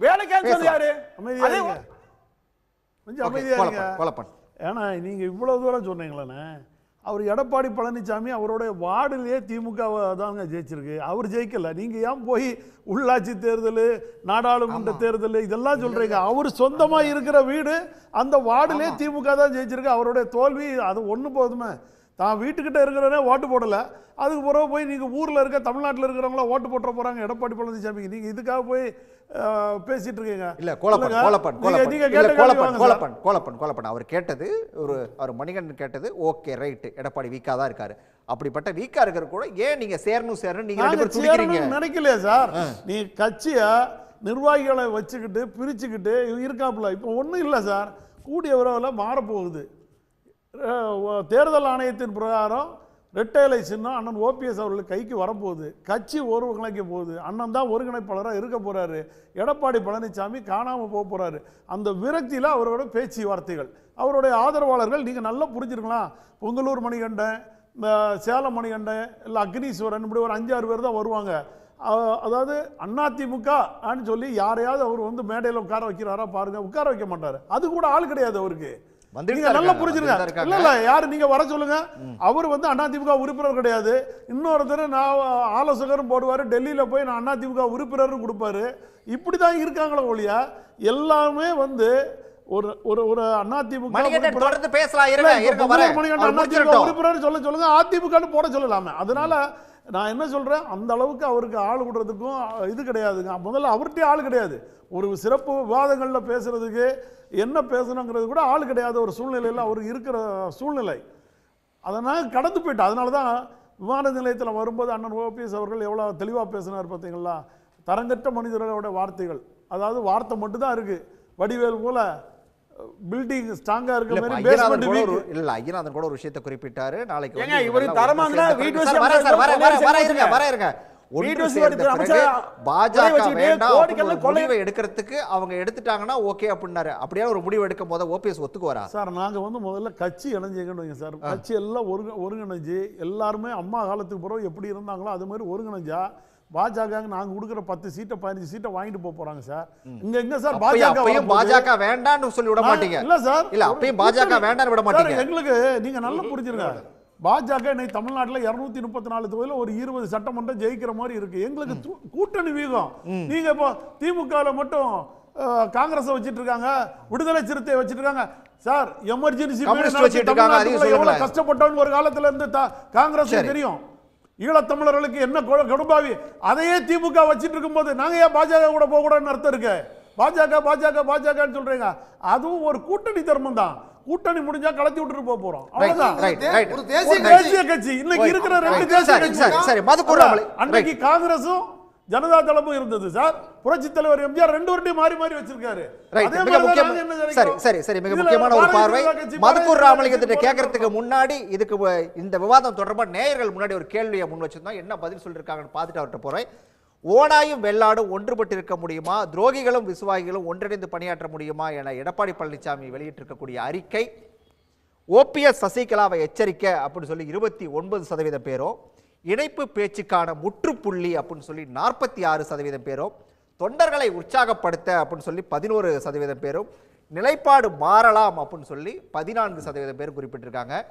வேலைக்காக சொன்னது யாரு? கொஞ்சம் அமைதியா. ஏன்னா நீங்க இவ்வளவு தூரம் சொன்னீங்களே, அவர் எடப்பாடி பழனிசாமி அவருடைய வார்டிலேயே திமுக தாங்க ஜெயிச்சிருக்கு, அவர் ஜெயிக்கல. நீங்க ஏன் போய் உள்ளாட்சி தேர்தல், நாடாளுமன்ற தேர்தல் இதெல்லாம் சொல்றீங்க? அவர் சொந்தமா இருக்கிற வீடு அந்த வார்டிலே திமுக தான் ஜெயிச்சிருக்கு. அவருடைய தோல்வி அது ஒண்ணு போதுமே. தான் வீட்டுக்கிட்ட இருக்கிறவனே ஓட்டு போடல, அதுக்கு பிறகு போய் நீங்க ஊர்ல இருக்க தமிழ்நாட்டில் இருக்கிறவங்கள ஓட்டு போட்ட போறாங்க எடப்பாடி பழனிசாமிக்கு. நீங்க இதுக்காக போய் பேசிட்டு இருக்கீங்க. இல்ல கோலப்பன் அவர் கேட்டது அவர் மணிகண்டன் கேட்டது ஓகே ரைட், எடப்பாடி வீக்கா தான் இருக்காரு. அப்படிப்பட்ட வீக்கா இருக்கிற கூட ஏன் நீங்க சேரணும் நீங்க ரெண்டு பேரும் துடிக்கிறீங்க நினைக்கலையா சார்? நீ கட்சியா நிர்வாகிகளை வச்சுக்கிட்டு பிரிச்சுக்கிட்டு இருக்காப்புல. இப்போ ஒன்றும் இல்லை சார், கூடிய விரைவில் மாறப்போகுது. தேர்தல் ஆணையத்தின் பிரகாரம் ரெட்டைலை சின்னம் அண்ணன் ஓபிஎஸ் அவர்களுக்கு கைக்கு வரப்போகுது. கட்சி ஒருங்கிணைக்க போகுது. அண்ணன் தான் ஒருங்கிணைப்பாளராக இருக்க போறாரு. எடப்பாடி பழனிசாமி காணாமல் போக போறாரு. அந்த விரக்தியில் அவரோட பேச்சு வார்த்தைகள், அவருடைய ஆதரவாளர்கள் நீங்கள் நல்லா புரிஞ்சிருக்கலாம். பொங்கலூர் மணிகண்டன், சேலம் மணிகண்டன், இல்லை அக்னீஸ்வரன், இப்படி ஒரு 5-6 பேர் தான் வருவாங்க. அதாவது அதிமுகன்னு சொல்லி யாரையாவது அவர் மேடையில் உட்கார வைக்கிறாரா பாருங்க, உட்கார வைக்க மாட்டார். அது கூட ஆள் கிடையாது அவருக்கு. நீங்க நல்லா புரிஞ்சிருங்க. இல்ல இல்ல யாரு நீங்க வர சொல்லுங்க. அவர் அதிமுக உறுப்பினர் கிடையாது. இன்னொருத்தர் நான் ஆலோசகரும் போடுவாரு, டெல்லியில போய் நான் அதிமுக உறுப்பினரும் கொடுப்பாரு. இப்படிதான் இருக்காங்களோ ஒழிய எல்லாமே ஒரு ஒரு ஒரு அதிமுக உறுப்பினர் சொல்ல சொல்லுங்க, அதிமுக போட சொல்லலாமே. அதனால நான் என்ன சொல்றேன், அந்த அளவுக்கு அவருக்கு ஆள் விடுறதுக்கும் இது கிடையாதுங்க. முதல்ல அவர்கிட்ட ஆள் கிடையாது. ஒரு சிறப்பு விவாதங்கள்ல பேசுறதுக்கு என்ன பேசணுங்கிறது கூட ஆள் கிடையாது. ஒரு சூழ்நிலையில் அவர் இருக்கிற சூழ்நிலை அதனால் கடந்து போயிட்டு. அதனால தான் விமான நிலையத்தில் வரும்போது அண்ணன் ஓபிஎஸ் அவர்கள் எவ்வளோ தெளிவாக பேசினார் பார்த்தீங்களா? தரங்கற்ற மனிதர்களோட வார்த்தைகள், அதாவது வார்த்தை மட்டும்தான் இருக்கு. வடிவேல் போல பில்டிங் ஸ்ட்ராங்கா இருக்க மாதிரி பேஸ்மென்ட் வீக் இல்ல. ஐயனாதன் கூட ஒரு விஷயத்தை குறிப்பிட்டாரு. நாளைக்கு ஏங்க இவரு தரமாங்கனா வீடியோ முடிவை எடுக்கிறதுக்கு அவங்க எடுத்துட்டாங்கன்னா ஓகே அப்படின்னாரு. அப்படியே ஒரு முடிவு எடுக்கும் போது ஓபிஎஸ் ஒத்துக்குவாரா சார்? நாங்க முதல்ல கட்சி இணைஞ்சுக்கணுங்க சார். கட்சி எல்லாம் ஒருங்கிணைஞ்சு எல்லாருமே அம்மா காலத்துக்கு பிறகு எப்படி இருந்தாங்களோ அது மாதிரி ஒருங்கிணைஞ்சா பாஜக நாங்க கொடுக்குற 10 சீட்டை 15 சீட்டை வாங்கிட்டு போறாங்க சார். இங்க எங்க சார் பாஜக வேண்டாம்னு சொல்லி விட மாட்டீங்க? இல்ல சார், இல்ல அப்பயும் பாஜக வேண்டாம்னு விட மாட்டீங்க. எங்களுக்கு நீங்க நல்லா புரிஞ்சிருங்க. பாஜக இன்னைக்கு தமிழ்நாட்டில் 234 தொகுதியில் ஒரு 20 சட்டமன்றம் ஜெயிக்கிற மாதிரி இருக்கு. எங்களுக்கு கூட்டணி வீகம். நீங்க இப்போ திமுக மட்டும் காங்கிரஸ் வச்சிட்டு இருக்காங்க, விடுதலை சிறுத்தை வச்சிட்டு இருக்காங்க சார். எமர்ஜென்சி எவ்வளவு கஷ்டப்பட்டோன்னு ஒரு காலத்துல இருந்து காங்கிரஸ் தெரியும். ஈழத்தமிழர்களுக்கு என்ன கொடும்பாவி, அதையே திமுக வச்சிட்டு இருக்கும் போது நாங்க ஏன் பாஜக கூட போக கூடாதுன்னு அர்த்தம் இருக்கு? பாஜக சொல்றீங்க, அதுவும் ஒரு கூட்டணி தர்மம் தான். கூட்டணி முடிஞ்சா கலத்தி விட்டுட்டு போறோம். தேசிய கட்சி இன்னைக்கு இருக்கிற 2 தேசிய கட்சி. அன்னைக்கு காங்கிரஸும் ஜனதா தளமும் இருந்தது சார். புரட்சி தலைவர் எம்ஜிஆர் 2 வருடம் மாறி மாறி வச்சிருக்காரு. சரி, மிக முக்கியமான ஒரு பார்வை. மதுக்கூர் ராமலிங்கத்திட்ட கேட்கறதுக்கு முன்னாடி இதுக்கு இந்த விவாதம் தொடர்பா நேயர்கள் முன்னாடி ஒரு கேள்வியை முன் வச்சிருந்தோம். என்ன பதில் சொல்லிருக்காங்கன்னு பார்த்துட்டு அவர்கிட்ட போறேன். ஓனாயும் வெள்ளாடும் ஒன்றுபட்டு இருக்க முடியுமா, துரோகிகளும் விசுவாகிகளும் ஒன்றிணைந்து பணியாற்ற முடியுமா என எடப்பாடி பழனிசாமி வெளியிட்டிருக்கக்கூடிய அறிக்கை ஓபிஎஸ் சசிகலாவை எச்சரிக்கை அப்படின்னு சொல்லி 29% பேரும், இணைப்பு பேச்சுக்கான முற்றுப்புள்ளி அப்படின்னு சொல்லி 46% பேரும், தொண்டர்களை உற்சாகப்படுத்த அப்படின்னு சொல்லி 11% பேரும், நிலைப்பாடு மாறலாம் அப்படின்னு சொல்லி 14% பேர் குறிப்பிட்டிருக்காங்க.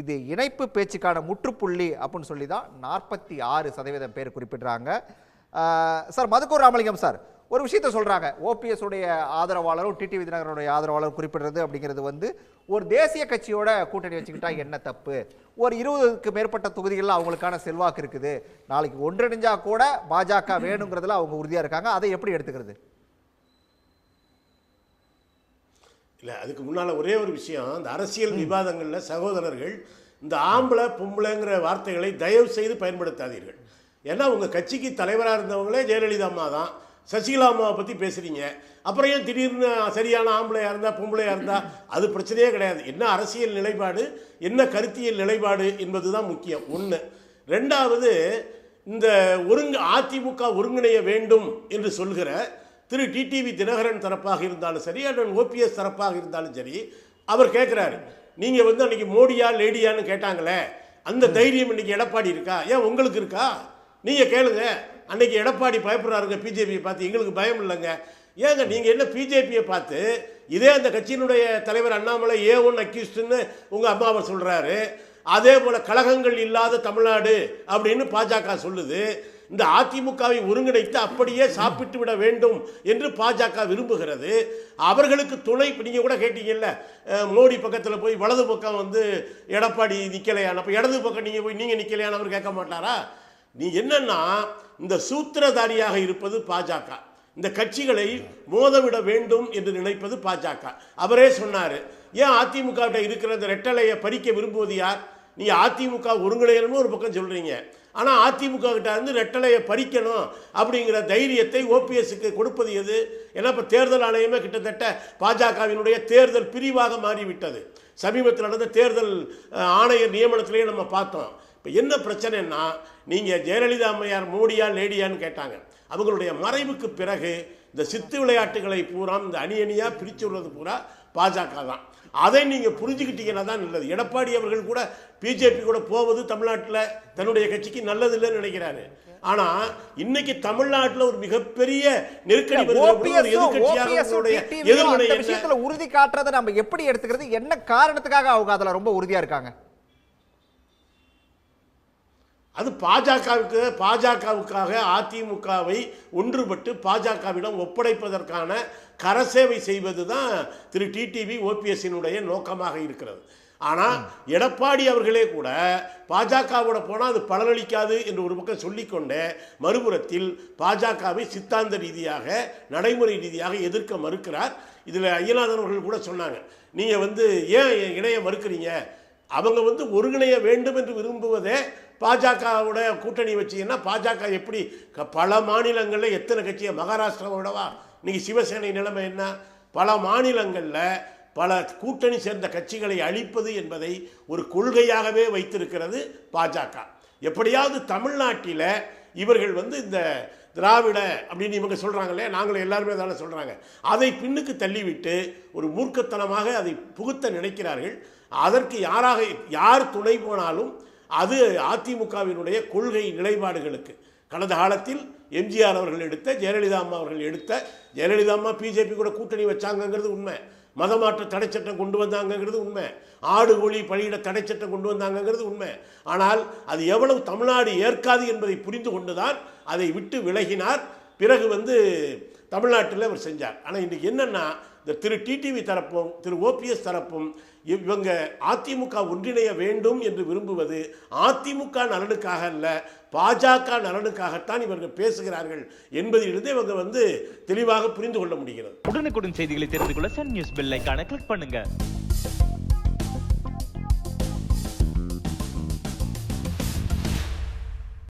இது இணைப்பு பேச்சுக்கான முற்றுப்புள்ளி அப்படின்னு சொல்லி தான் 46% பேர் குறிப்பிடுறாங்க. சார் மதுக்கூர் ராமலிங்கம் சார் ஒரு விஷயத்த சொல்றாங்க. ஓபிஎஸ் உடைய ஆதரவாளரும் டிடிவி தினகரனுடைய ஆதரவாளரும் குறிப்பிடுறது அப்படிங்கிறது ஒரு தேசிய கட்சியோட கூட்டணி வச்சுக்கிட்டா என்ன தப்பு, ஒரு 20க்கு மேற்பட்ட தொகுதிகளில் அவங்களுக்கான செல்வாக்கு இருக்குது, நாளைக்கு ஒன்றிணைஞ்சா கூட பாஜக வேணுங்கிறதுல அவங்க உறுதியா இருக்காங்க. அதை எப்படி எடுத்துக்கிறது? இல்லை, அதுக்கு முன்னால் ஒரே ஒரு விஷயம். இந்த அரசியல் விவாதங்களில் சகோதரர்கள் இந்த ஆம்பளை பொம்பளைங்கிற வார்த்தைகளை தயவு செய்து பயன்படுத்தாதீர்கள். ஏன்னா உங்கள் கட்சிக்கு தலைவராக இருந்தவங்களே ஜெயலலிதா அம்மா தான். சசிகலா அம்மாவை பற்றி பேசுகிறீங்க. அப்புறம் ஏன் திடீர்னு சரியான ஆம்பளையாக இருந்தால் பொம்பளையாக இருந்தால் அது பிரச்சனையே கிடையாது. என்ன அரசியல் நிலைப்பாடு, என்ன கருத்தியல் நிலைப்பாடு என்பது தான் முக்கியம். ஒன்று. ரெண்டாவது, இந்த அதிமுக ஒருங்கிணைய வேண்டும் என்று சொல்கிற திரு டிடிவி தினகரன் தரப்பாக இருந்தாலும் சரி, அண்ணன் ஓபிஎஸ் தரப்பாக இருந்தாலும் சரி, அவர் கேட்குறாரு, நீங்கள் அன்றைக்கி மோடியா லேடியான்னு கேட்டாங்களே, அந்த தைரியம் இன்றைக்கி எடப்பாடி இருக்கா? ஏன் உங்களுக்கு இருக்கா? நீங்கள் கேளுங்க. அன்றைக்கி எடப்பாடி பயப்படுறாருங்க பிஜேபியை பார்த்து. எங்களுக்கு பயம் இல்லைங்க. ஏங்க நீங்க என்ன பிஜேபியை பார்த்து இதே அந்த கட்சியினுடைய தலைவர் அண்ணாமலை A1 அக்யூஸ்ட்னு உங்க அம்மாவை சொல்றாரு. அதே போல கழகங்கள் இல்லாத தமிழ்நாடு அப்படின்னு பாஜக சொல்லுது. இந்த அதிமுகவை ஒருங்கிணைத்து அப்படியே சாப்பிட்டு விட வேண்டும் என்று பாஜக விரும்புகிறது. அவர்களுக்கு துணை நீங்க கூட கேட்டீங்கல்ல, மோடி பக்கத்தில் போய் வலது பக்கம் வந்து எடப்பாடி நிக்கலையான, அப்ப இடது பக்கம் நீங்க போய் நீங்க நிக்கலையான அவர் கேட்க மாட்டாரா? நீ என்னன்னா இந்த சூத்திரதாரியாக இருப்பது பாஜக, இந்த கட்சிகளை மோதவிட வேண்டும் என்று நினைப்பது பாஜக. அவரே சொன்னாரு, ஏன் அதிமுக இருக்கிற இந்த ரெட்டலையை பறிக்க விரும்புவது யார்? நீங்க அதிமுக ஒருங்கிணையணும்னு ஒரு பக்கம் சொல்றீங்க, ஆனா அதிமுக கிட்ட இருந்து ரெட்டலையை பறிக்கணும் அப்படிங்கிற தைரியத்தை ஓபிஎஸ்க்கு கொடுப்பது எது? ஏன்னா இப்ப தேர்தல் ஆணையமே கிட்டத்தட்ட பாஜகவினுடைய தேர்தல் பிரிவாக மாறிவிட்டது. சமீபத்தில் நடந்த தேர்தல் ஆணையர் நியமனத்திலேயே நம்ம பார்த்தோம். இப்போ என்ன பிரச்சனைன்னா, நீங்கள் ஜெயலலிதா அம்மையார் மோடியா லேடியான்னு கேட்டாங்க. அவங்களுடைய மறைவுக்கு பிறகு இந்த சித்து விளையாட்டுகளை பூரா இந்த அணியாக பிரித்து விடுறது பூரா பாஜக தான். அதை நீங்கள் புரிஞ்சுக்கிட்டீங்கன்னா தான் நல்லது. எடப்பாடி அவர்கள் கூட பிஜேபி கூட போவது தமிழ்நாட்டில் தன்னுடைய கட்சிக்கு நல்லது இல்லைன்னு நினைக்கிறாரு. ஆனா இன்னைக்கு தமிழ்நாட்டில் ஒரு மிகப்பெரிய நெருக்கடி விஷயத்துல உறுதி காட்டுறதை நம்ம எப்படி எடுத்துக்கிறது? என்ன காரணத்துக்காக அவங்க அதுல ரொம்ப உறுதியா இருக்காங்க? அது பாஜகவுக்காக அதிமுகவை ஒன்றுபட்டு பாஜகவிடம் ஒப்படைப்பதற்கான கரசேவை செய்வது தான் திரு டிடிவி ஓபிஎஸ்னுடைய நோக்கமாக இருக்கிறது. ஆனால் எடப்பாடி அவர்களே கூட பாஜகவோட போனால் அது பலனளிக்காது என்று ஒரு பக்கம் சொல்லிக்கொண்டே மறுபுறத்தில் பாஜகவை சித்தாந்த ரீதியாக நடைமுறை ரீதியாக எதிர்க்க மறுக்கிறார். இதில் ஐயநாதன் அவர்கள் கூட சொன்னாங்க, நீங்கள் வந்து ஏன் இணைய மறுக்கிறீங்க? அவங்க வந்து ஒருங்கிணைய வேண்டும் என்று விரும்புவதே பாஜகவோட கூட்டணி வச்சிங்கன்னா பாஜக எப்படி பல மாநிலங்களில் எத்தனை கட்சியை மகாராஷ்டிராவோடவா இன்னைக்கு சிவசேனை நிலைமை என்ன? பல மாநிலங்களில் பல கூட்டணி சேர்ந்த கட்சிகளை அழிப்பது என்பதை ஒரு கொள்கையாகவே வைத்திருக்கிறது பாஜக. எப்படியாவது தமிழ்நாட்டில் இவர்கள் வந்து இந்த திராவிட அப்படின்னு இவங்க சொல்கிறாங்களே, நாங்களும் எல்லாருமே தானே சொல்கிறாங்க, அதை பின்னுக்கு தள்ளிவிட்டு ஒரு மூர்க்கத்தனமாக அதை புகுத்த நினைக்கிறார்கள். அதற்கு யார் துணை போனாலும் அது அதிமுகவினுடைய கொள்கை நிலைப்பாடுகளுக்கு. கடந்த காலத்தில் எம்ஜிஆர் அவர்கள் எடுத்த, ஜெயலலிதா அம்மா அவர்கள் எடுத்த, ஜெயலலிதா அம்மா பிஜேபி கூட கூட்டணி வச்சாங்கிறது உண்மை, மதமாற்ற தடை சட்டம் கொண்டு வந்தாங்கிறது உண்மை, ஆடு கோழி பலியிட தடை சட்டம் கொண்டு வந்தாங்கிறது உண்மை. ஆனால் அது எவ்வளவு தமிழ்நாடு ஏற்காது என்பதை புரிந்து கொண்டுதான் அதை விட்டு விலகினார். பிறகு வந்து தமிழ்நாட்டில் அவர் செஞ்சார். ஆனால் இன்றைக்கி என்னென்னா, இந்த திரு டிடிவி தரப்பும் திரு ஓபிஎஸ் தரப்பும் இவங்க அதிமுக ஒன்றிணைய வேண்டும் என்று விரும்புவது அதிமுக நலனுக்காக அல்ல, பாஜக நலனுக்காகத்தான் இவர்கள் பேசுகிறார்கள் என்பதிலிருந்து இவங்க வந்து தெளிவாக புரிந்து கொள்ள முடிகிறது. உடனுக்குடன் செய்திகளை தெரிந்து கொள்ள சன் நியூஸ் பெல் ஐகானை கிளிக் பண்ணுங்க.